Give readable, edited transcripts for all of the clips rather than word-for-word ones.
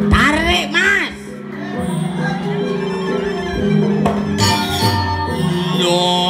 Tarik mas. No.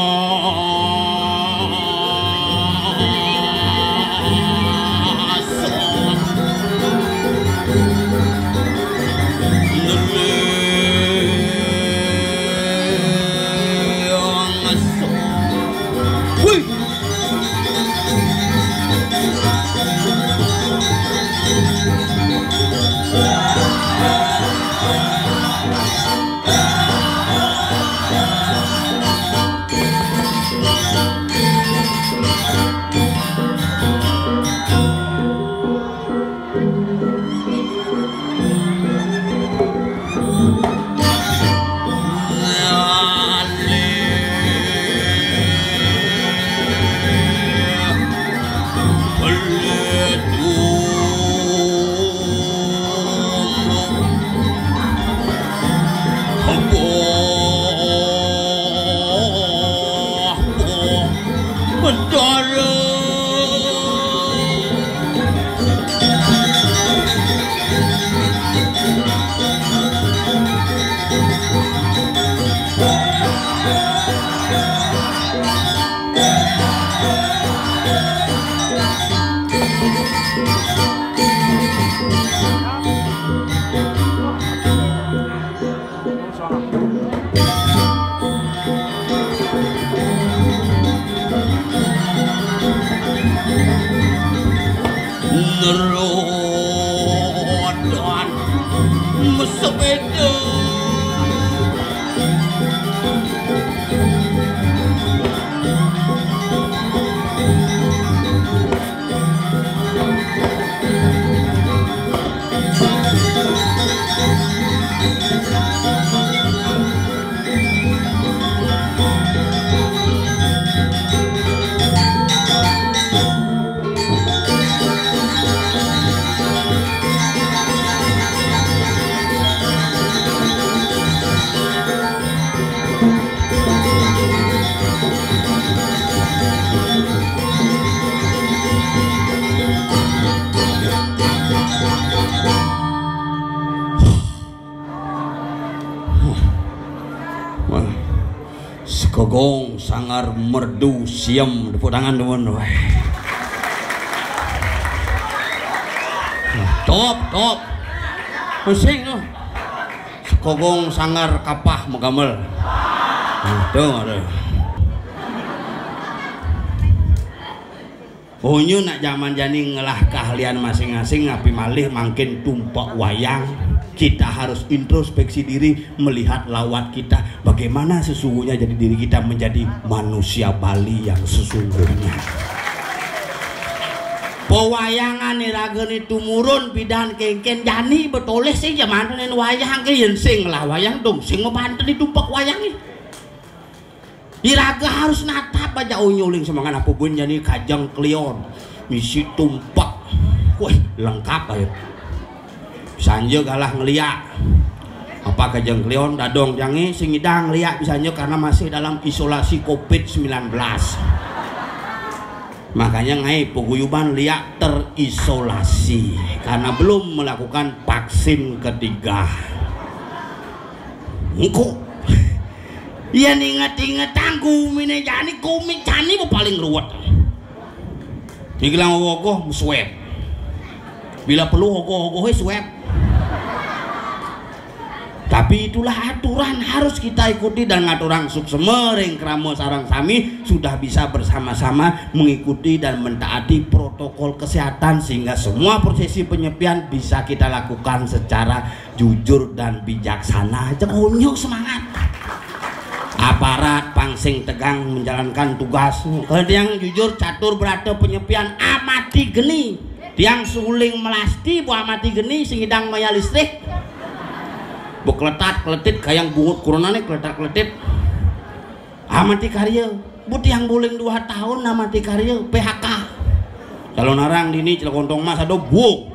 Gong sangar merdu siam tepuk tangan teman. Top pusing tuh sekogong sangar kapah megamel tuh ada ohnya nak zaman jani ngelah keahlian masing-masing ngapi malih makin tumpak wayang. Kita harus introspeksi diri, melihat lawat kita, bagaimana sesungguhnya jadi diri kita menjadi manusia Bali yang sesungguhnya. Pewayangan irageni tumurun bidan kengken jani betoleh sih zaman nen wayang ke yen sing lah wayang dong sing membantu ditumpak wayang nih. Iraga harus natap aja unyuling semangat apa pun jani kajang kleon misi tumpak, wah lengkap aja. Bisanya galah ngeliak apa kajang kleon dadong jangi singidang liak bisanya karena masih dalam isolasi COVID-19. Makanya ngai peguyuban liak terisolasi karena belum melakukan vaksin ketiga. Engko iya inget-inget tangguh mine jani komik jani paling ruwet. Dibilang ogoh swab. Bila perlu ogoh swab. Tapi itulah aturan harus kita ikuti dan ngaturang suksemering kramo sarang sami sudah bisa bersama-sama mengikuti dan mentaati protokol kesehatan sehingga semua prosesi penyepian bisa kita lakukan secara jujur dan bijaksana. Jengonyok semangat. Aparat pangsing tegang menjalankan tugas. Kalau yang jujur catur berada penyepian amati geni. Tiang suling melasti bu amati geni singidang maya listrik. Bekletat keletit kayang bungut kuronane keletat keletit amati karya buti yang buling 2 tahun amati karya PHK kalau narang dini Cilekontong mas ada buk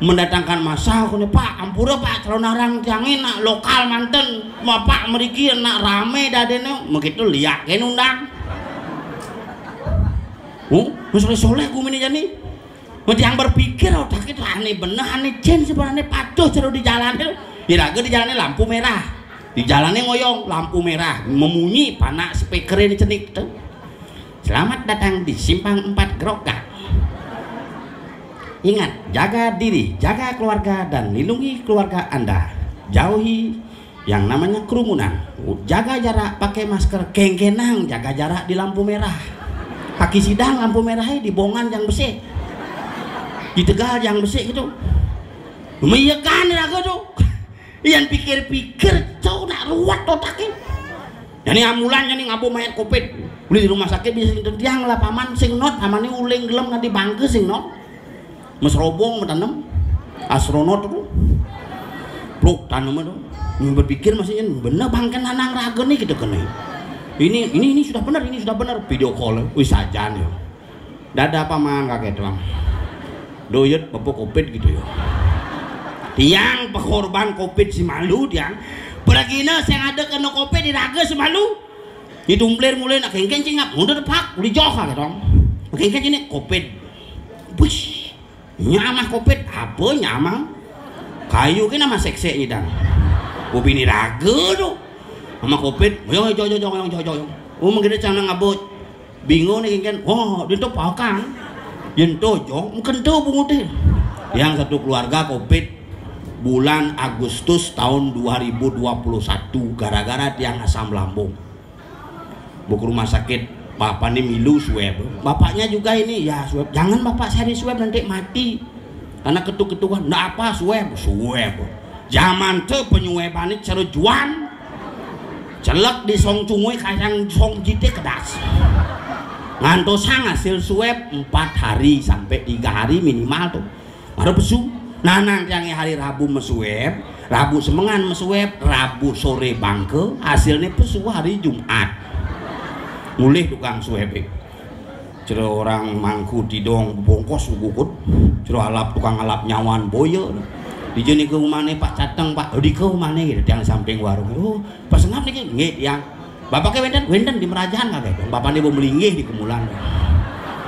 mendatangkan masa aku nih pak ampura pak kalau narang tiangin nak lokal manten bapak meriki nak rame dadene begitu liak kan undang misalnya soleh gue ini jani Yang berpikir otak itu aneh bener, aneh jen sebenarnya paduh ceru di jalan itu. Iraga di jalannya lampu merah, di jalannya ngoyong lampu merah, memunyi panak speakernya dicenik tuh. Selamat datang di Simpang 4 Grogak. Ingat, jaga diri, jaga keluarga dan lindungi keluarga Anda. Jauhi yang namanya kerumunan. Jaga jarak, pakai masker, kengkenang, jaga jarak di lampu merah. Kaki sidang lampu merahnya di Bongan yang bersih. Di Tegal yang bersih gitu. Meyakan raga tuh. Yang pikir-pikir cau nak ruwet otaknya. Jadi ambulan jadi ngabu mayat Covid. Beli di rumah sakit bisa tiang lah paman sing not amane uling gelem nanti bangke sing not. Mas robong menanam astronot tuh. Pluk tanam itu. Berpikir maksudnya bener bangken nanang raga nih gitu kena. Ini sudah benar, ini sudah benar video call. Wis sajan ya. Dada paman kakek doang. Doyet bapak Covid gitu ya. Tiang pekorban Covid si malu tiang. Beragina saya ada kena Covid di raga si malu. Ditumbler mulai nak kengken cingap, udah depak, udah jauh kan dong. Kengken ini Covid. Bush. Nyamah Covid apa nyamah? Kayu ki nama sekse ni dang. Kopi ni raga tu. Sama Covid, yo. Mungkin cana ngabut. Bingung ni kengken. Oh, dia tu pakang. Yentu jong, mungkin tu bungut deh. Yang satu keluarga Covid bulan Agustus tahun 2021 gara-gara tiang asam lambung. Buku rumah sakit, bapak ini milu swab. Bapaknya juga ini ya swab. Jangan bapak sehari swab nanti mati. Karena ketuk-ketukan, ndak apa swab. Zaman tu penyuaban ini cerujuan. Celek di song cungui kayang song jite kedas. Ngantosang hasil swab 4 hari sampai 3 hari minimal tuh. Baru pesu. Nanang yang hari Rabu meswab, Rabu semengan meswab, Rabu sore bangke, hasilnya pesu hari Jumat. Mulih tukang swab. Cero orang mangku didong bongkos gukut, cero alap tukang alap nyawan boyo. Di jenis ke rumahnya Pak Cateng Pak, di ke rumahnya gitu, yang samping warung. Oh, pas ngap nih nggak yang bapaknya wenden di Merajaan kakek. Bapaknya mau melinggih di Kemulan.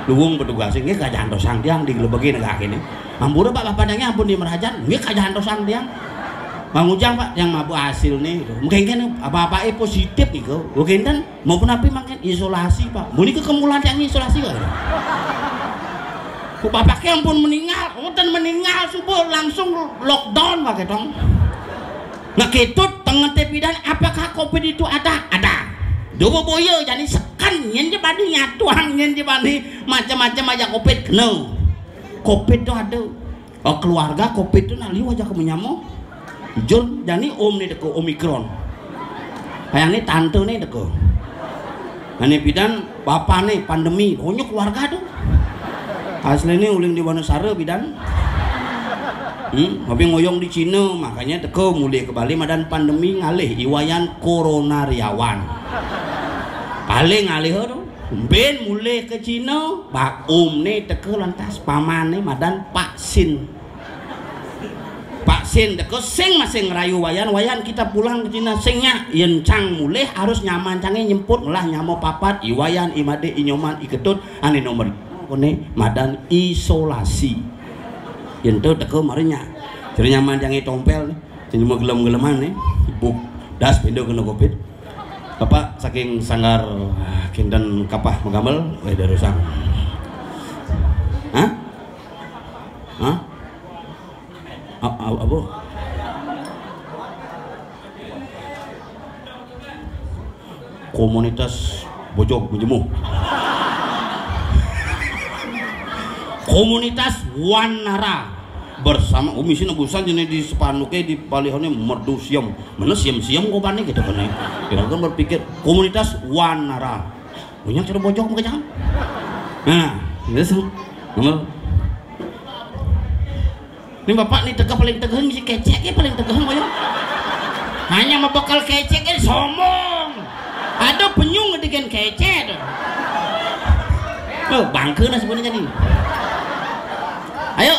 Luwung petugasnya nggak kajahan dosang tiang di gelebegi negara ini. Ampura Pak bapadanya ampun di Merajaan nggak kajahan dosang tiang. Bang Ujang Pak yang mabuk hasil nih. Mungkin kan apa-apa positif nih kau. Mungkin kan maupun apa makin isolasi Pak. Muni ke Kemulan yang isolasi kan. Bapaknya ampun meninggal, dan meninggal subuh langsung lockdown pakai dong. Nah ketut tengah tepidan apakah Covid itu ada? Ada. Dua boyo jadi sekan yang dibanding nyatuang yang dibanding macam-macam aja Covid no. Covid itu ada. Oh, keluarga Covid itu nali wajah kemenyamo. Jul jadi om nih deko Omikron. Kayak ini tante nih deko. Ini bidan bapak nih pandemi. Ohnya keluarga tuh. Aslinya uling di Wonosari bidan. Tapi ngoyong di Cina makanya teko mulai ke Bali madan pandemi ngalih iwayan koronariawan. Paling ngalih tuh. Ben mulai ke Cina, Pak nih teko lantas paman nih madan Pak Sin. Pak Sin teko sing masing rayu wayan kita pulang ke Cina singnya yencang mulai harus nyaman canggih nyemput lah nyamo papat iwayan imade inyoman iketut ane nomor kone madan isolasi yentu teko marinya jadi nyaman jangan tompel cuma gelem-geleman nih ibu das pindah kena Covid bapak saking sanggar kinten kapah mengamel dari sang apa komunitas bojok menjemuh komunitas Wanara bersama misi nebusan jenis di sepanuke di palihone merdu siam mana siam kok panik gitu kan kita kan berpikir komunitas Wanara punya cara bojok mau jangan nah itu nomor ini bapak nih tegak paling tegak si kecek ya paling tegak hanya mau bekal kecek kan sombong ada penyung ngedikan kecek oh bangke lah sebenarnya nih. Ayo,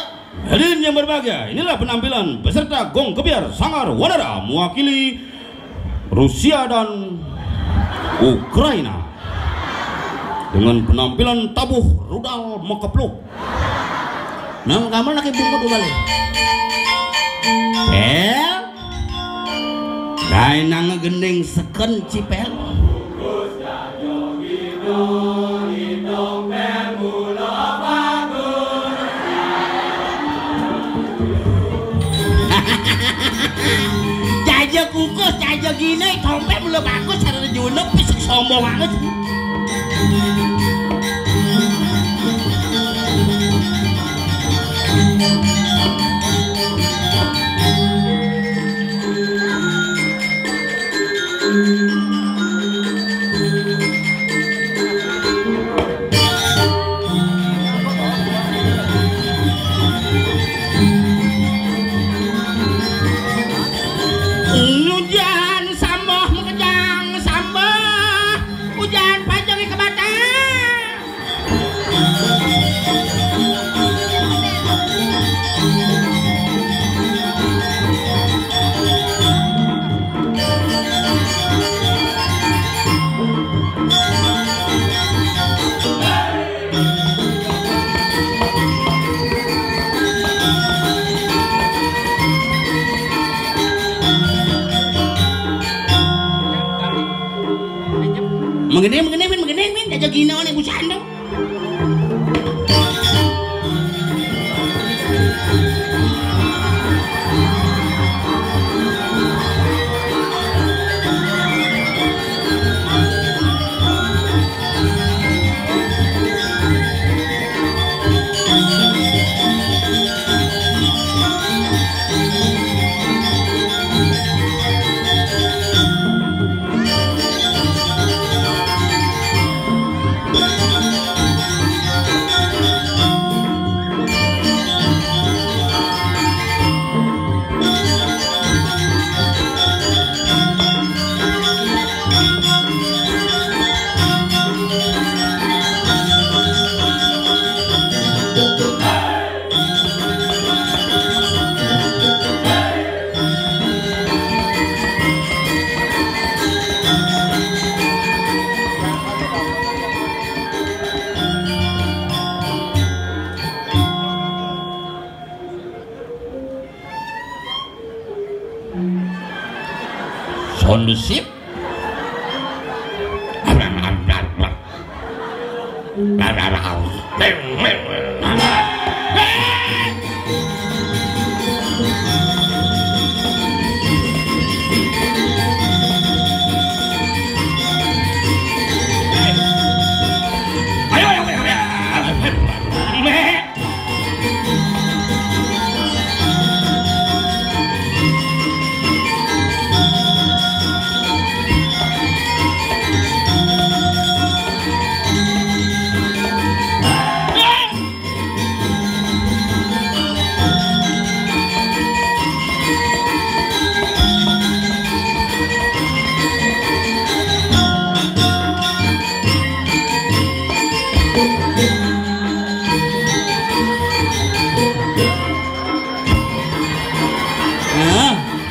hadirin yang berbahagia, inilah penampilan peserta Gong Kebiar Sanggar Wanara mewakili Rusia dan Ukraina dengan penampilan tabuh rudal mekepluk. Nah, kamu lagi bungkut balik. Pel. Dai nang gending seken cipel. Jaja kukus, jaja gini, tompet belum bagus, ada junep, pisik sombong banget. Mengenai min aja gini orang ibu sandung. Kondusif.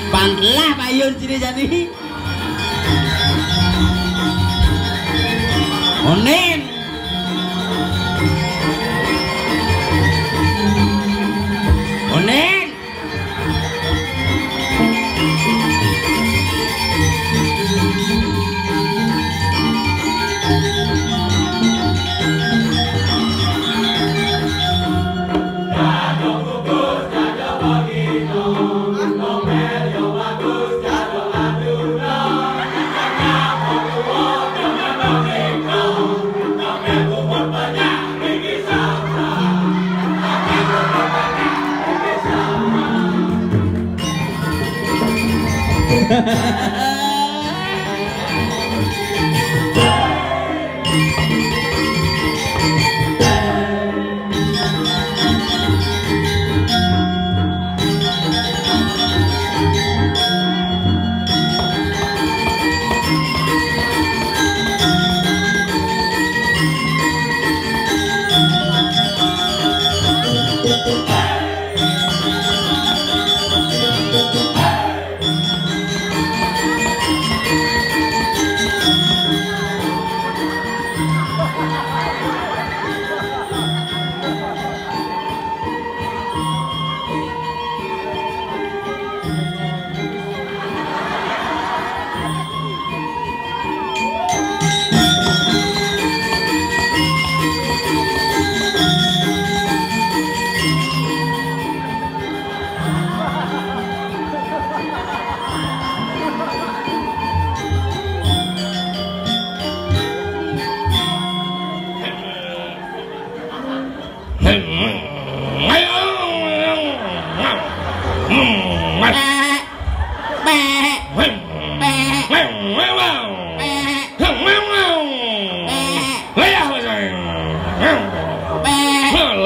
Pantelah payun sini jadi. Onen. Onen.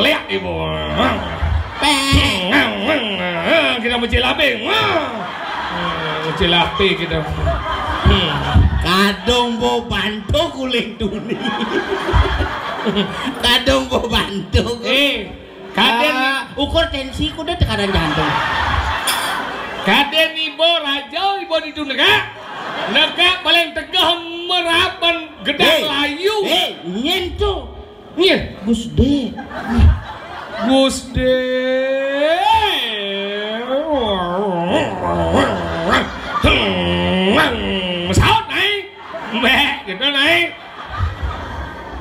Lihat ibu. Kita mencilapi. Mencilapi kita. Kadung bo bantu kuling duni. Kadung bo bantu. Kaden ukur tensi kuda tekanan jantung. Kaden ibu raja ibu di nega paling tegah merapan gedang layu. Nyentuh. Nyen Gusde. Saut naik. Gitu naik.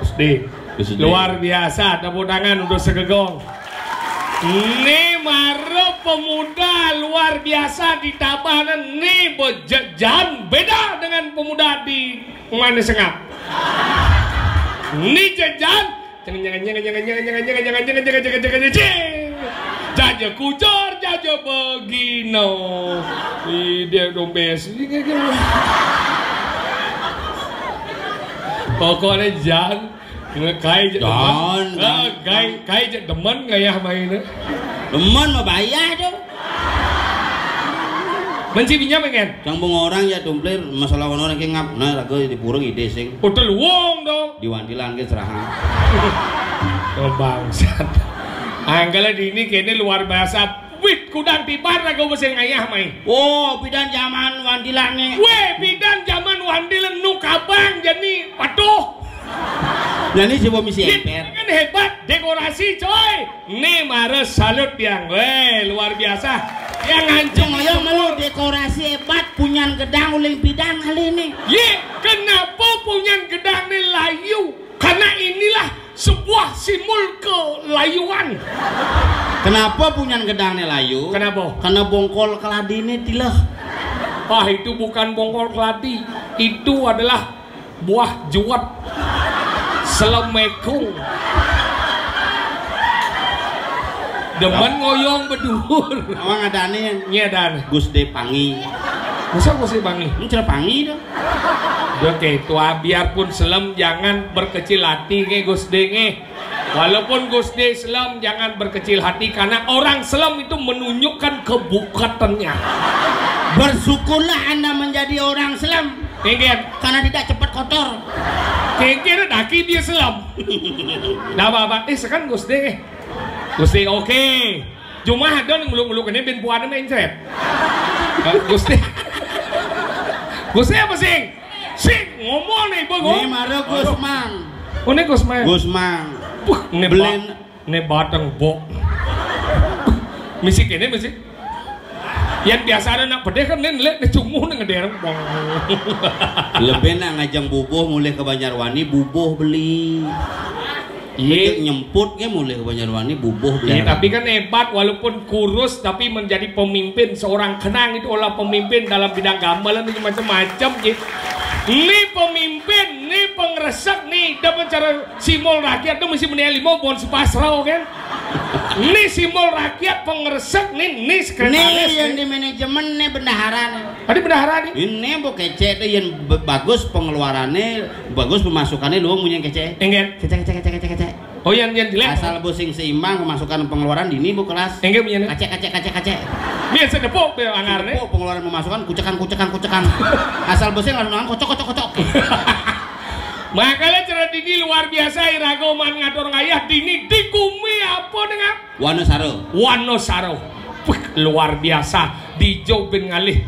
Gusde. Luar biasa, tepuk tangan untuk segegong. Ini maro pemuda luar biasa di Tabanan. Ini jajan beda dengan pemuda di mana Sengap. Ini jajan jaja kucor jaja begino. Dia dompes. Pokoknya jangan kai demen nggak ya mainnya? Demen mah bayar tuh. Mencipinya pengen? Canggung orang ya tumplir masalah orang yang ngap. Nah lagu di purung ide sing. Udah luang dong. Diwantilan ke serahan. Oh bangsat. Anggala di ini kayaknya luar biasa. Wih kudang tibar lagu mesin ayah main. Oh bidan zaman wantilan nih. Weh bidan zaman wantilan nu kabang jadi patuh. Nah ini coba misi emper. Kan hebat dekorasi coy. Nih Mares salut yang luar biasa. Yang hancur yang mau dekorasi hebat punyan gedang uling bidang kali ini. Kenapa punyan gedang ini layu? Karena inilah sebuah simbol kelayuan. Kenapa punyan gedang ini layu? Kenapa? Karena bongkol keladi ini tilah. Itu bukan bongkol keladi. Itu adalah buah juwet. Assalamualaikum. Demen ngoyong bedur. Awang ada nih. Nyedan. Gusde Pangi. Masa Gusde Pangi? Ini cara Pangi dong. Oke, tua biarpun Selam jangan berkecil hati ke Gusde nge. Walaupun Gusde Selam jangan berkecil hati karena orang Selam itu menunjukkan kebukatannya. Bersyukurlah Anda menjadi orang Selam. Karena tidak cepat kotor. Kira daki dia Selam. Nah apa? Sekarang Gusde. Gusde oke. Cuma ada yang muluk-muluk ini bin puan main cret. Gusde. Gusde apa sih? Sing ngomong nih bego. Ini Mario Gusmang. Oh ini Gusmang. Gusmang. Ini belen. Ini batang bok. Misi kene misi. Yang biasa ada nak pedih kan lihat cumuh dengan dereng. Lebih nak ngajang bubuh mulai ke Banjarwani bubuh beli. Iya nyemput ke mulai ke Banjarwani bubuh beli. Tapi kan hebat walaupun kurus tapi menjadi pemimpin seorang kenang itu olah pemimpin dalam bidang gamelan itu macam-macam gitu. Ini pemimpin, ini pengresek nih dapat cara simbol rakyat itu mesti menilai lima pohon sepasrau kan. Ini simbol rakyat pengresek nih sekretaris. Ini yang di manajemen nih bendahara nih. Tadi bendahara nih. Ini bu kece tuh yang bagus pengeluarannya, bagus pemasukannya lu punya kece. Enggak. Kece. Oh yang jelek. Asal busing seimbang pemasukan pengeluaran di ini bu kelas. Enggak punya. Kece. Biasa depok be angarnya. Depok pengeluaran pemasukan kucekan. Asal busing lalu kocok. Makanya cara dini luar biasa irago man ngatur ngayah dini dikumi apa dengan Wanosaro. Luar biasa di Jawa Ben ngalih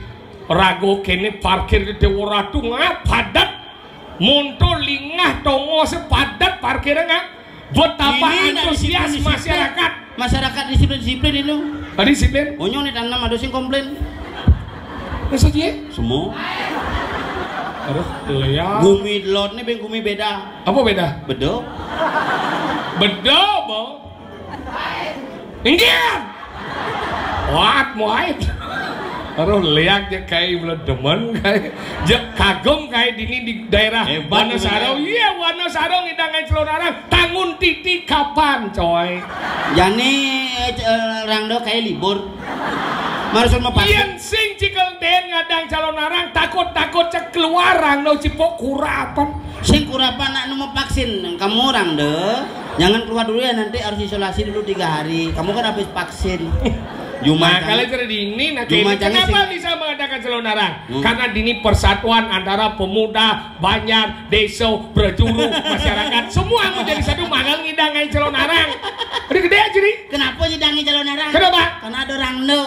rago kene parkir di Dewaratu padat monto lingah tongo sepadat parkirnya nggak betapa antusias masyarakat disiplin itu disiplin onyong nih tanam ada sing komplain maksudnya semua aduh ya gumi lot nih gumi beda apa beda bedo bo enggak muait aduh lihat ya kayak belum demen kayak kagum kayak dini di daerah Wanosaro. Iya Wanosaro ngidangan celonarang tangun titi kapan coy jani rangdo kayak libur marusun mau pasti iyan sing cikel den ngadang calonarang takut cek keluar rangdo cipok kurapan Sing kurapa nak mau vaksin, kamu orang deh. Jangan keluar dulu ya, nanti harus isolasi dulu 3 hari. Kamu kan habis vaksin. Nah, kalian sudah dini, nah kenapa bisa mengadakan Celonarang? Karena dini persatuan antara pemuda, banjar, desa, berjuru, masyarakat, semua menjadi satu magal ngidangai Celonarang. Udah gede aja nih. Kenapa ngidangi Celonarang? Kenapa? Karena ada rangno.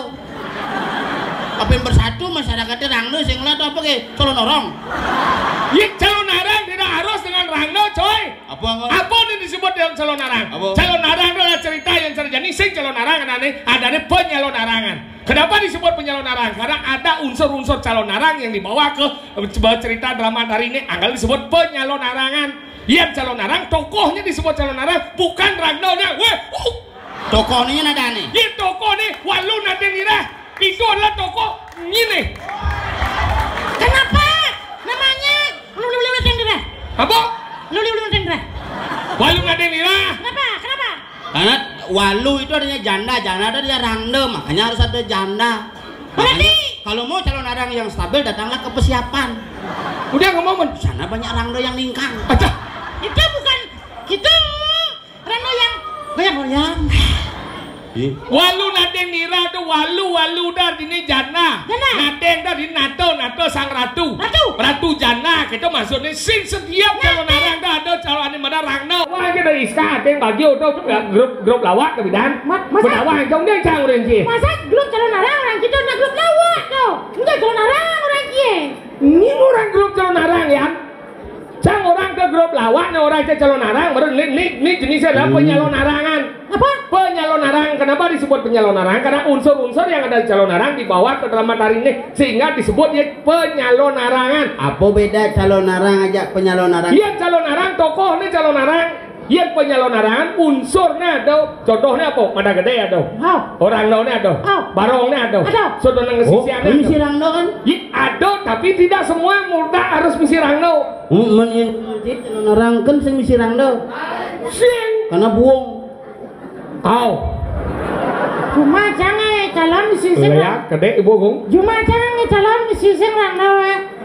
Apa yang bersatu masyarakatnya rangno, sing lihat apa ke Celonarang? Ya Celonarang tidak harus dengan rangno, coy. Apa yang disebut dengan Celonarang? Celonarang adalah cerita yang terjadi sing Celonarang adanya penyelonarangan. Kenapa disebut penyelonarangan? Karena ada unsur-unsur Celonarang yang dibawa ke cerita drama dari ini, anggal disebut penyelonarangan. Yang Celonarang tokohnya disebut Celonarang, bukan rangnonya. Tokohnya ada nih. Ini tokoh nih, Walu Nadenira. Itu adalah tokoh ini. Kenapa? Namanya Lulu Nadenira. Apa? Lulu Nadenira. Walu Nadenira. Kenapa? Kenapa? Karena Walu itu adanya janda, janda ada dia rangno, makanya harus ada janda. Berarti kalau mau Celonarang yang stabil datanglah ke persiapan. Udah ngomong di sana banyak rangno yang ningkang. Itu bukan gitu. Rangno yang goyang-goyang. Walu Nadeng Nira tuh walu dar ini jana. Nadeng dari nato sang ratu. Ratu jana kita maksudnya sing setiap Celonarang dah ada calon mana rangno. Wah kita iska ada yang bagi tuh grup lawak ke bidan. Berdakwah yang jong dia cang orang sih. Masa grup Celonarang orang kita nak grup lawak tuh. Enggak Celonarang orang kie. Ini orang grup Celonarang ya. Cang orang ke grup lawak, nih orang ke Celonarang, baru ini jenisnya adalah penyelonarangan. Apa? Penyelonarangan. Kenapa disebut penyelonarangan? Karena unsur-unsur yang ada di Celonarang dibawa ke dalam materi ini, sehingga disebutnya penyelonarangan. Apa beda Celonarang aja penyelonarangan? Iya Celonarang, tokoh nih Celonarang. Iya penyelonarangan, unsurnya ada. Contohnya apa? Pada gede ada. Orang naonnya ada. Barongnya ada. Sudah ngesisiannya. Misi rangno kan? Iya ada, tapi tidak semua muda harus misi rangno. Menjadi Celonarang kan sing misi rangno. Sing. Karena buong. Cuma jangan calon misi sing. Ya, gede ibu gong. Cuma jangan calon misi sing rangno.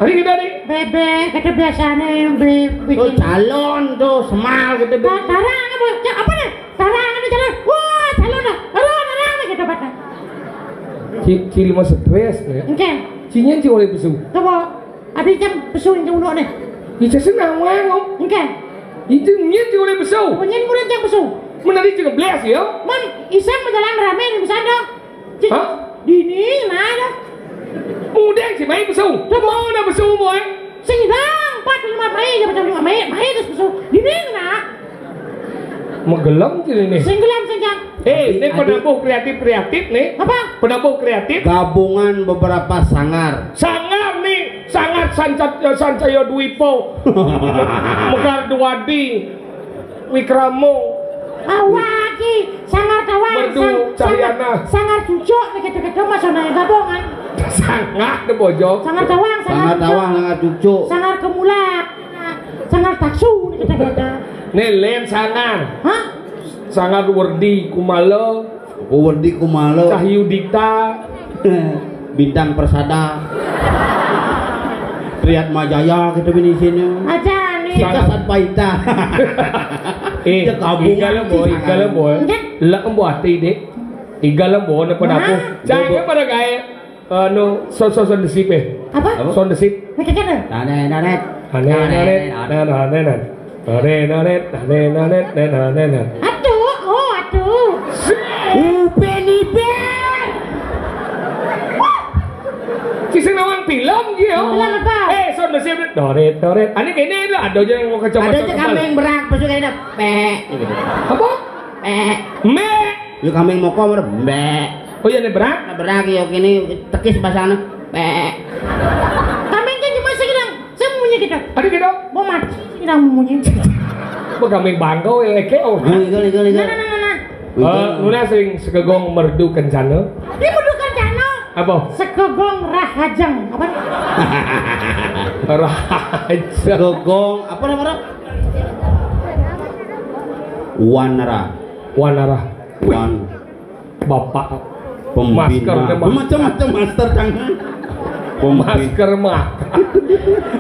Hari kita nih. Bebek, kata biasanya beli bikin. Calon tuh semal gitu. Tarang apa nih? Tarang ada calon. Wah calon dah. Tarang gitu pada. Ciri mas stres ya. Oke. Cinya ciri oleh pesu. Coba. Abi jam pesu yang udah nih. Itu senang ngomong. Oke. Itu nyen ciri oleh pesu. Nyen mulai jam pesu. Menari juga belas ya. Man, isang berjalan rame di sana. Hah? Dini mana? Mudah sih main pesu. Mau ada pesu boy. Singidang 45 Mei jam 5 Mei terus pesu. Dini nak. Menggelam sih ini. Singgelam senjang. Ini penabuh kreatif nih. Apa? Penabuh kreatif. Gabungan beberapa sangar. Sangar nih, sangar Sancaya Dwipo, Mekar Duwadi, Wikramo. Awaki, sangar tawang, Merdu Cahyana, sangar cucuk, begitu-begitu masuknya gabungan. Sangar de bojo. Sangar tawang, sangar cucuk. Sangar kemulak, sangar taksu, gitu-gitu. Nih len sangar. Hah? Sangar Werdi Kumalo, Cahyu Dikta, Bintang Persada, Triat Majaya gitu ini sini. Aja nih. Kasat Paita. Igala boy. Lah embuati dek. Igala boy na penabuh. Jangan pada gaya. Son desip Apa? Son desip. Macam mana? Nanet. Aduh. Upen. Kisah nawang film gitu. Film apa? Son desip. Doret. Ani kayaknya ada aja yang mau kacamata. Ada kambing berak, pas kayaknya pe. Apa? Me. Yuk kambing moko mer be. Oh iya nih berak? Berak ya kini tekis bahasana pe. Kambing kan cuma segedang semuanya kita. Ada gitu? Mau mati segedang semuanya. Kambing bangkau leke oh. Gali. Nah. Nuna sering sekegong merdu kencana. Ini merdu kencana. Apa? Sekegong rahajang. Apa? Rahajang. Sekegong apa namanya? Wanara. Bapak pembina. Macam-macam master tangan. Masker mata.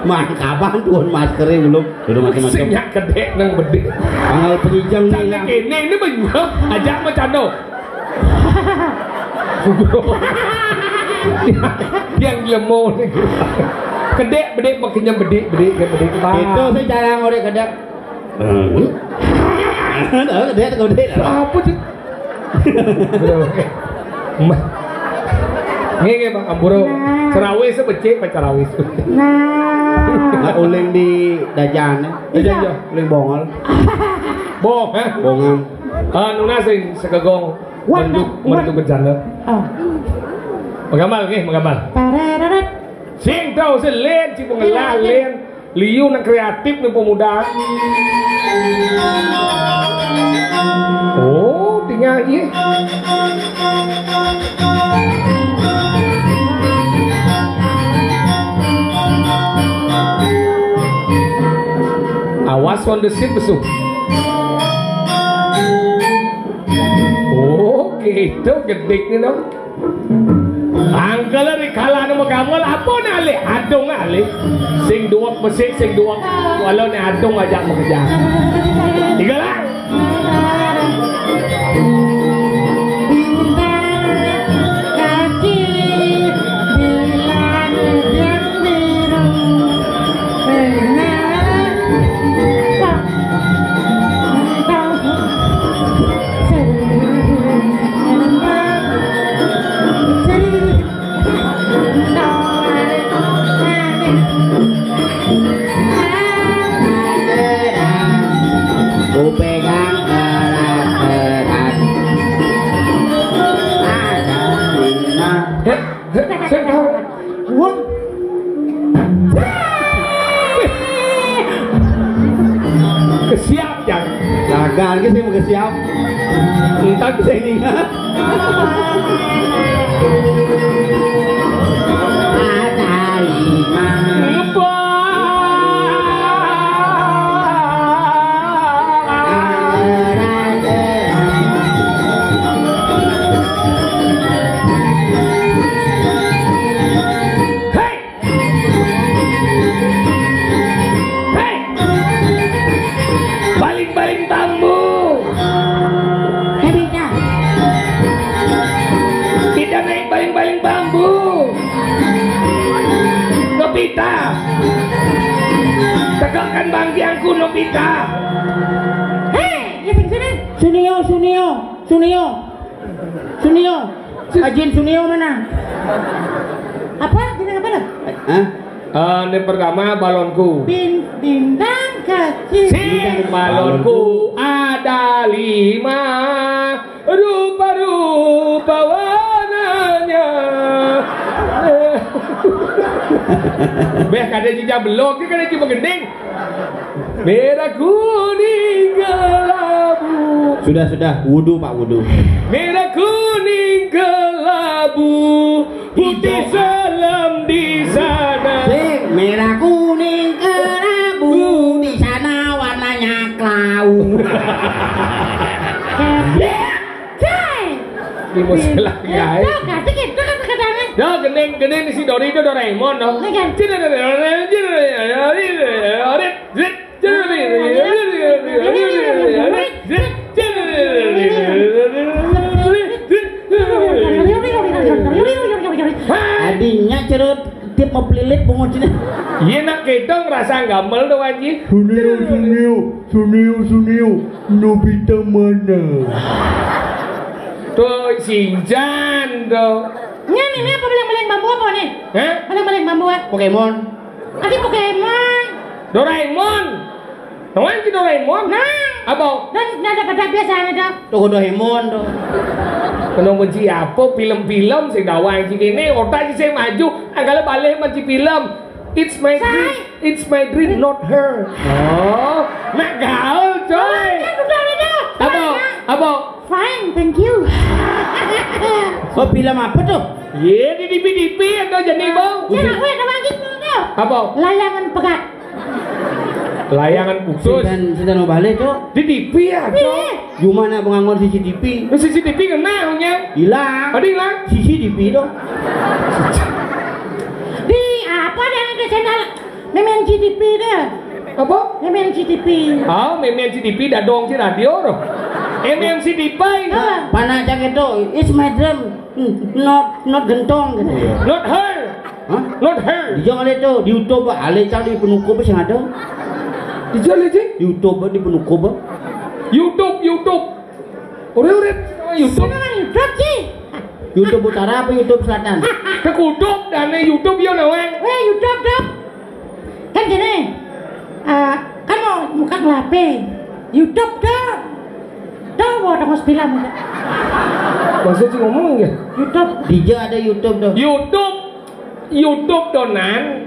Mah kapan tuh maskernya belum macam-macam. Sinyak gede nang bede. Tanggal penjam nih. Cantik ini bener. Ajak macano. Yang lemo nih. Gede bede makanya bede Itu saya jarang ngorek gede. Gede. Apa sih? Nge Bang Amburo. Cerawis sebecik Pak Cerawis. Nah, uling di dajan. Dajan. Uling bongol. Bong, Bongan. Nuna sing sekegong mentu berjana. Magamal nggih, magamal. Sing tau sing len ci pengelah len liu nang kreatif nih pemuda. Oh, tinggal iya. Awas on the seat besuk. Oh, gitu gedik nih dong. Angkel di kalah nama kamu apa nale? Adong nale. Sing dua mesik, sing dua. Walau ni adong ajak mengejar. Tiga lah. Kesiap yang gagal ke sih mau kesiap entah ke sini tegakkan bangkianku Nobita. Hei, ya sini. Sunio. Ajin Sunio mana? Apa? Bintang apa dah? Ini pertama balonku. Bintang kecil. Sing balonku ada 5 rupa-rupa warnanya. Beh kada jejak belok kada cuma gending. Merah kuning kelabu. Sudah wudu Pak wudu. Merah kuning kelabu, putih selam di sana. Merah kuning kelabu, di sana warnanya klau. Di musola guys. Dah gending di si Dori itu Doraemon no. Adinya cerut tip mau pelilit bungocina. Iya nak ketong rasa gamel tuh Haji. Sunio, Nobita mana? Tuh Shinchan tuh. Ini apa beleng-beleng bambu apa nih? Hah? Beleng-beleng bambu apa? Pokemon. Adi Pokemon. Doraemon. Tahu si Doraemon? Nah. Apa? Dan ada pada biasanya dah. Tuh Doraemon tuh. Kena benci apa film-film sing dawang iki kene otak iki sing maju anggale balik menci film. It's my dream not her. Oh, nak gaul coy. Apa? Fine, thank you. Oh film apa tuh? Ye di DP atau jadi bang? Jangan gue ada lagi tuh. Apa? Layangan pegat. Layangan khusus. Sudah mau balik tuh. Di DP ya coy. Gimana pengangon CCTV? CCTV kena nya. Hilang. Ada hilang. CCTV tuh. Di ada channel Memen GDP deh. Apa? Memen GDP. Oh, memen CDP dadong si radio roh. MMCDP. Pana cak itu, it's my dream, not gentong gitu. Not her. Hah? Not her. Di jangan itu di YouTube ale cak di penukup sih ada. Dijual aja. YouTube di penukup. YouTube. Ure YouTube. Sana mang YouTube sih. YouTube utara apa YouTube selatan? Kekuduk dan YouTube yo nawang. Weh YouTube dong. Kan gini. Kan mau buka HP. YouTube dong. Dong mau tangos film. Maksud sih ngomong ya. YouTube. Dija ada YouTube dong. YouTube donan.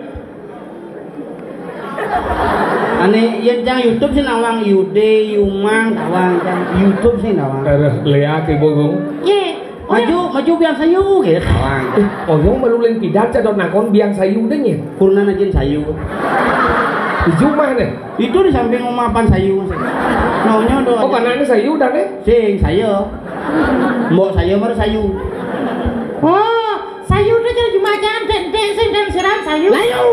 Ane yang jang YouTube sih nawang Yude, Yumang, nawang jang YouTube sih nawang. Lea ke bogong. Ye. Maju biang sayu gitu nawang. Oh yang maluling pidat ca donakon biang sayu deh nya. Kurna najin sayu. Di rumah nih. Itu di samping rumah pan sayu sih. Naunya do. Oh panane sayu dan Sing sayo. Mbok sayo mar sayu. Oh, sayur itu jadi macam dek sing dan siram sayur. Layu.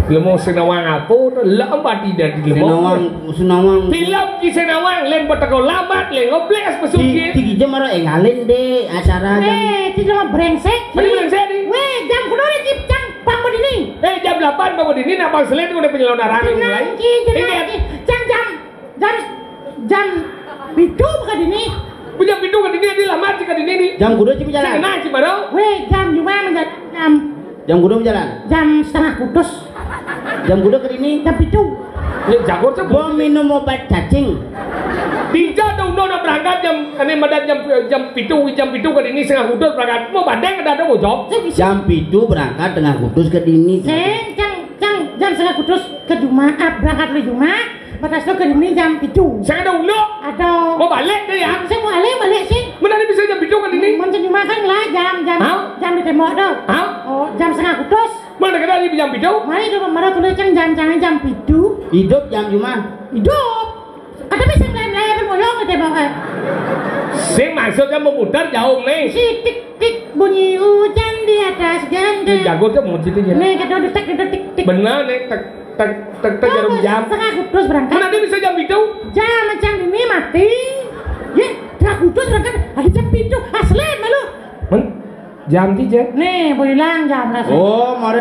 Lemong senawang apa tu lambat tidak di lemong. Senawang. Film di senawang len bertekau lambat len ngobles pesuki. Tiga jam baru ngalin deh acara. Tidak mau brengsek. Mana brengsek ni? Weh, jam kudu ni jam bangun ini. Jam 8 bangun ini nak selain udah penyelenggaraan yang mulai. Jam itu bukan ini. Jam itu kan ini lambat jika di ini. Jam kudu cuma jalan. Senang cuma dong. Weh, jam cuma menjadi Jam kudu jalan. jam setengah putus. Jam kudu ke ini. Jam itu. Ya jago tu. Gua minum obat cacing. Tiga dong nak berangkat jam pitu kan ini setengah kudus berangkat. Mau bandeng ada mau job. Jam pitu berangkat tengah kudus ke ini. Jam setengah putus ke Jumat berangkat ke Jumat. Batas tu ke ini jam pitu. Saya ada ulu. Ada. Mau balik deh ya. Saya mau balik sih. Mana ni bisa jam pitu kan ini? Macam Jumat kan lah jam di tembok tu. Oh, jam setengah putus. Mana kena ni jam pitu? Mari tu marah tulis jam pitu. Hidup jam Jumat. Hidup. Kata bisa melayan bermoyong ke tembok. Sing maksudnya memutar jauh nih. Si tik tik bunyi hujan di atas janda. Ini jago tu mau cerita Nih kata detek tik. benar nih tak jarum jam. Setengah kudus berangkat. Mana dia bisa jam pitu? Jam macam ini mati. Ya, setengah kudus berangkat. Ada jam pitu. Asli malu. Jam 3. Nih, boleh bilang jam lah. Oh, mari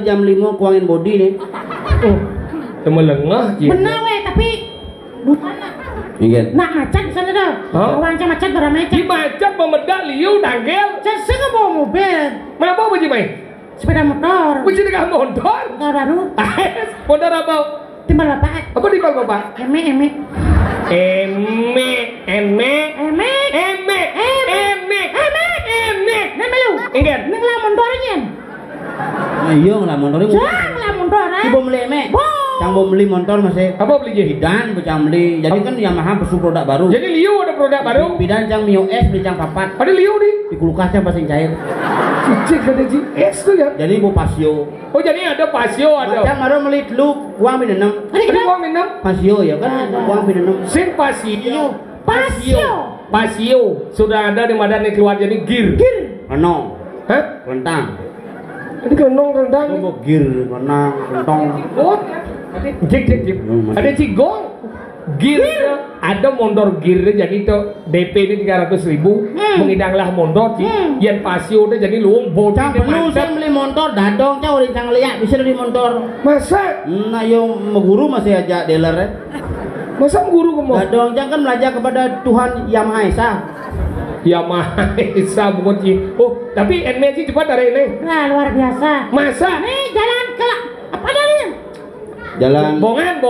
jam 5 kuangin body nih. Cuma lengah je. Benar weh, tapi bukan Ingat. nak macet sana dah. Orang macam macet berapa macet? Di macam pemedak liu danggel. Saya bawa mobil. Mana bawa baju mai? Sepeda motor. Baju dengan motor. Motor baru. Motor apa? Timbal bapak. Apa di kol bapak? Emek. Nah malu. Ingat. Neng lah motornya. Iya lah motornya. Jangan lah motor. Ibu beli emek. Yang mau beli motor masih. Apa beli je? Bidan bocah beli. Jadi kan Yamaha besu produk baru. Jadi liu ada produk baru. Bidan jang Mio S beli jang papat. Ada liu ni. Di kulkasnya pasti cair. Cicik ada GS tu ya. Jadi bu Pasio. Oh jadi ada Pasio ada. Macam baru beli dulu uang bina 6. Ada uang minum. Pasio ya kan uang bina 6. Sing Pasio. Pasio. Sudah ada di mana nih keluar jadi gear. Renong. Hah? Rentang. Ini kenong rendang. Oh, gear, renang, rentong. Oh. Jek. Ada cigong. Gear ada mondor gear jadi itu DP ini 300.000 mengidanglah mondor yang Pasio itu jadi luang bocah Perlu saya beli motor dadong cah orang cang liat bisa beli motor. masa Nah yang meguru masih aja dealer ya. masa guru kamu Dadong cang kan belajar kepada Tuhan Yang Maha Esa. Yamaha Esa bukan sih. Oh tapi NMC cepat dari ini. Nah luar biasa. Masa Nih jalan ke apa dah ni? Jalan bongan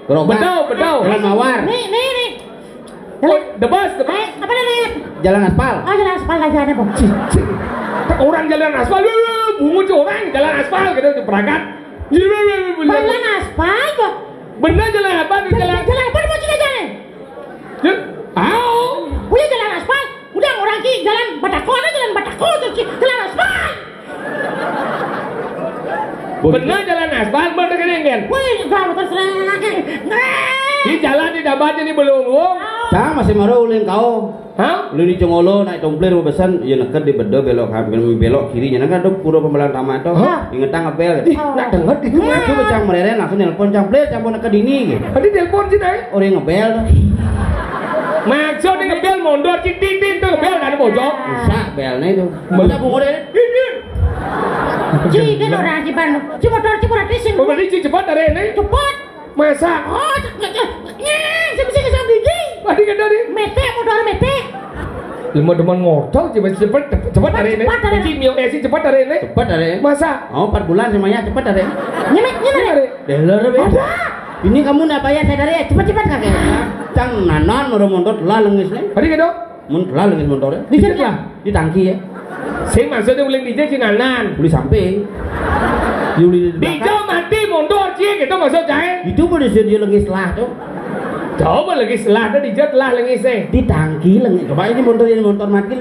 Gerobak. bedau Jalan Mawar. Nih. oh the bus Apa dah ni? Jalan aspal. Oh jalan aspal aja ada bos. orang jalan aspal bungu orang jalan aspal gitu berangkat Jalan aspal kok. benar jalan apa Jalan apa mau cerita jalan? Udah jalan aspal. Udah orang ki jalan Batako tu jalan aspal. benar jalan aspal benar kan? Wih, gak motor serang. Di jalan di dapat ini belum. Cang masih marah ulin kau. Hah? Ulin di Congolo naik dompler besan ya neket di bedo belok kirinya kan ada pura pembelaan tamat tuh. Ingetang ngapel. Nak dengar gitu. Coba cang mereren langsung nelpon cang pler cang pun neket dini gitu. Tadi telepon sih naik. Orang ngebel. Maksud dia ngebel mondor titin tuh ngebel ada bojok. Bisa belnya itu. Mana bungo deh. Ci kan orang di Bandung. Ci motor ci murah disin. Berarti sih cepat dari ini. Cepat. Masa? Oh, bisa sambil gini. Tadi kan dari. Mete motor mete. Lima deman ngotol cepat dari ini. Cepat dari. Ci mio esi cepat dari ini. Cepat dari. Masa? Oh 4 bulan semuanya cepat dari. Nyemek. Deler be. Ini kamu nak bayar saya dari cepat kakek. Cang nanan orang motor lah lengis nih. Tadi kan dong? Mun lah lengis motornya. Di sini lah. Di tangki ya. Saya maksudnya uling DJ Cinanan. Beli samping. Beli di DJ mati mondor cie gitu maksud saya. Itu pada dia lengis lah tuh. Coba lagi selah tuh DJ lah lengisnya. Di tangki lengis. Coba ini motor mati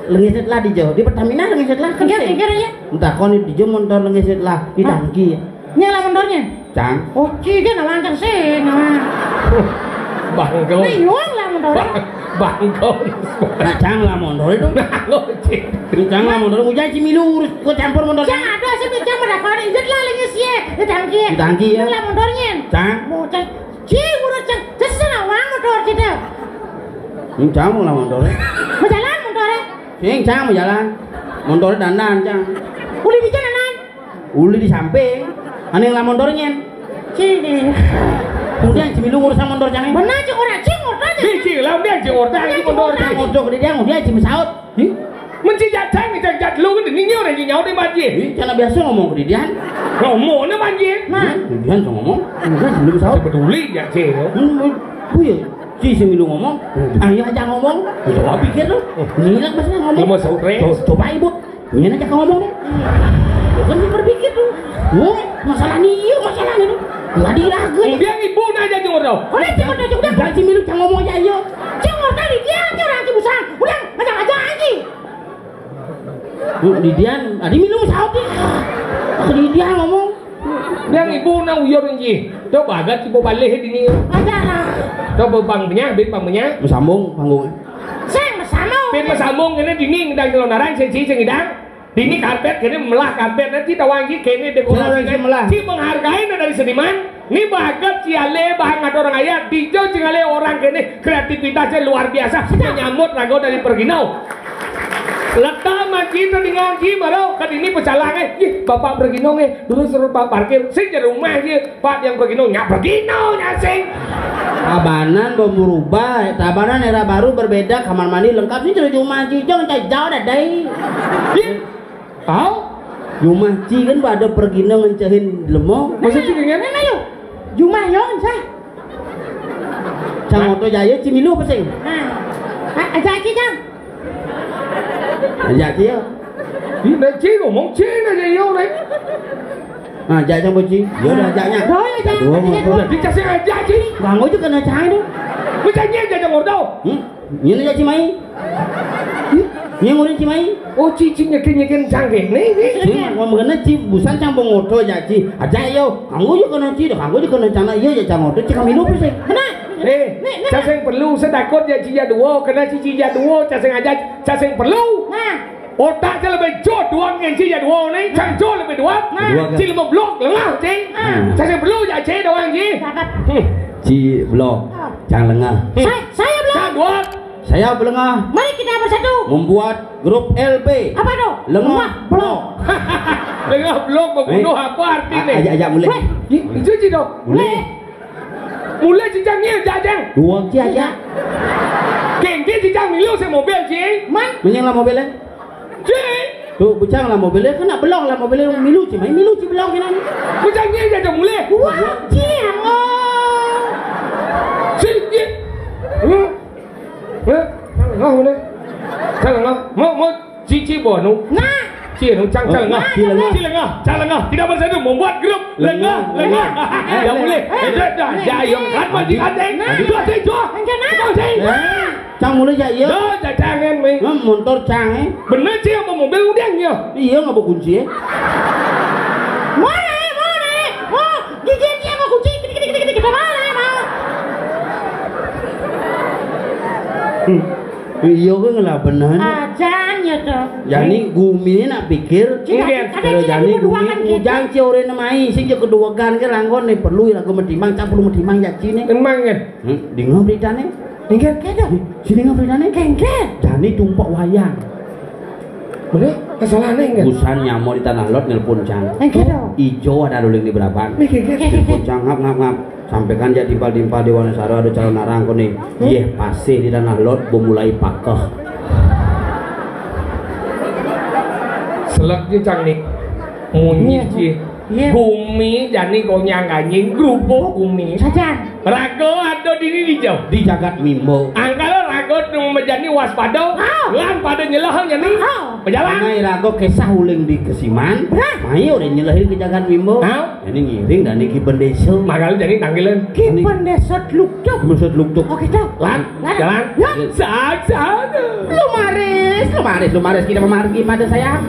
lengisnya lah di jauh. Di Pertamina lengisnya lah. Kira ya. Entah kau nih di jauh motor lengisnya lah di tangki ya. Nyala mondornya. Cang. Oh, ci kan lancang sih. Nah. Bangkau. Nyuang lah mondornya. Bangkau. Nah, cang lah motor itu. Cang lah motor. Ujang cimilu urus kau campur motor. Cang ada sih bicara mendapat injet lah lengisnya. Di tangki. Di tangki ya. Lah mondornya. Cang. Motor. Ci urus cang. Terserah orang motor kita. Ini cang lah motornya. Berjalan motornya. Sing cang mau jalan. Motornya dandan cang. Uli di jalan. Uli di samping. Aneh lah motornya. Cini. Kemudian cimilu urusan motor cang. Benar cing orang cing motor. Cici lah dia cing orang ini mondor. Cang ngojok dia cimi saut. Mencijat cang ni cang lu kan ni nyau ni nyau di banjir. Cang biasa ngomong ke dia. Ngomong ni banjir. Nah. Dia ngomong. Enggak cimilu saut. Peduli ya cing. Iya. Si cimilu ngomong. Ayah aja ngomong. Coba pikir lu. Nilak masalah ngomong. Lu mau sore. Coba ibu. Ini aja ngomong deh. Kan dia berpikir tuh. Masalah ni tuh. Enggak diragu. Biang ibu aja cing orang. Oleh cing orang cing Udah cimilu cang ngomong aja ayo. cing orang di dia orang cing busang. Udah macam aja anjing. Di dia, adi minum saut dia. Di dia ngomong. Biang ibu na uyur ni. Tu bagat ibu balik di ni. Ada lah. Tu bangnya, bet bangnya. Sambung panggung. Saya bersama. Bet masambung kena dingin dan kelontaran sensi sengidang. Dini karpet kena melah karpet nanti tawangi kena dekorasi melah. Si menghargai dari seniman. Ni bagat ciale bahan ada orang ayat. Dijauh cingale orang kena kreativitasnya luar biasa. Menyambut rago dari Perginau. Letak makin tadi ngaji baru kan ini pecalang bapak Perginau dulu suruh pak parkir sing di rumah pak yang Perginau Perginau sing Tabanan mau berubah, Tabanan era baru berbeda, kamar mandi lengkap sih jadi Jumaji, jangan jauh dah dai. Tahu? Jumaji kan pada pergi ngencahin lemong. Maksudnya gini? Mana yuk? Jumayon saya. Cang moto jaya cimilu apa sih? Aja aja jang. Aja dia. Ini cing ngomong cing aja yo nih. Ah, jajang boci. Ya udah ajaknya. Dua motor. Dikasih aja cing. Ganggu juga kena cang itu. Macamnya aja ngordau. Ini aja cimai. Ini ngurin cimai. Oh cicing nyekin canggih nih. Mau mengenai ci busan cang bongoto aja ci. Aja yo. Ganggu juga kena ci. Ganggu juga kena cang. Iya ya cang motor. Cik kami lupa sih. Benar. Casing perlu sedakot ya cia dua kena cia dua casing aja casing perlu. Nah. Otak saya lebih jauh dua dengan cia dua nih. Cang jauh lebih dua. Ci lebih blok lengah cing. Casing perlu ya cia doang ci. Ci blok. Cang lengah. Saya belum. Cang dua. Saya belengah. Mari kita bersatu. Membuat grup LP. Apa tuh? Lengah blok. Lengah blok membunuh apa artinya? Ajak mulai. Itu ci dong. Mulai cicangnya jajang. Dua ci aja. Gengge cicang milu saya mobil ci. Man. Menyang lah mobilnya. Ci. Tuh bucang lah mobilnya. Kena belong lah mobilnya milu ci. Main milu ci belong kena. Bucangnya jajang mulai. Wah, ciang. Ci. Ngah boleh. Calengah. Mau cici bonu. Nah. Ci cang calengah. Ci lengah. Calengah. Tidak bersatu membuat grup lengah. Tidak boleh. Dah jayong kan mati adeng. Dua cing dua. Kau cing. Cang mulai ya iya. Dah jangan mi. Motor cang Bener ci mau mobil udangnya. Iya nggak bawa kunci Mana? Oh, gigi dia mau kunci. Kita mana mau? Iya kan lah bener. Ajan ya toh. Jani gumi nak pikir. Kalau jani gumi ujang ciore namai sing je kedua kan ke langgon nih perlu lagu medimang tak perlu medimang ya cine. Emang kan? Dengar beritane. Engke Kedo. Sini dengar beritane. Kengket. Jani tumpuk wayang. Boleh kesalahan enggak? Busan nyamuk di tanah lot nelpon cang. Kedo. Ijo ada ruling di berapa? Nelpon cang ngap. Sampaikan jadi timpal-timpal di Wonosaro ada calon narang nih. Iya pasti di tanah lot memulai pakah. Selaknya cang nih. Munyi sih. Gumi jani kau nyangkanyin grupo gumi. Sajan. Rago ada di ini jauh Di jagat mimbo. Angkala rago nung menjadi waspada. Lan pada nyelahan jani. Berjalan. Karena rago kesah uling di kesiman. Mai udah nyelahin ke jagat mimbo. Ini ngiring dan iki pendeso. Makanya jadi tanggilan. Kipen desot luktuk. Maksud luktuk. Oke toh. Lan. Jalan. Sak. Lumaris kita memargi pada saya.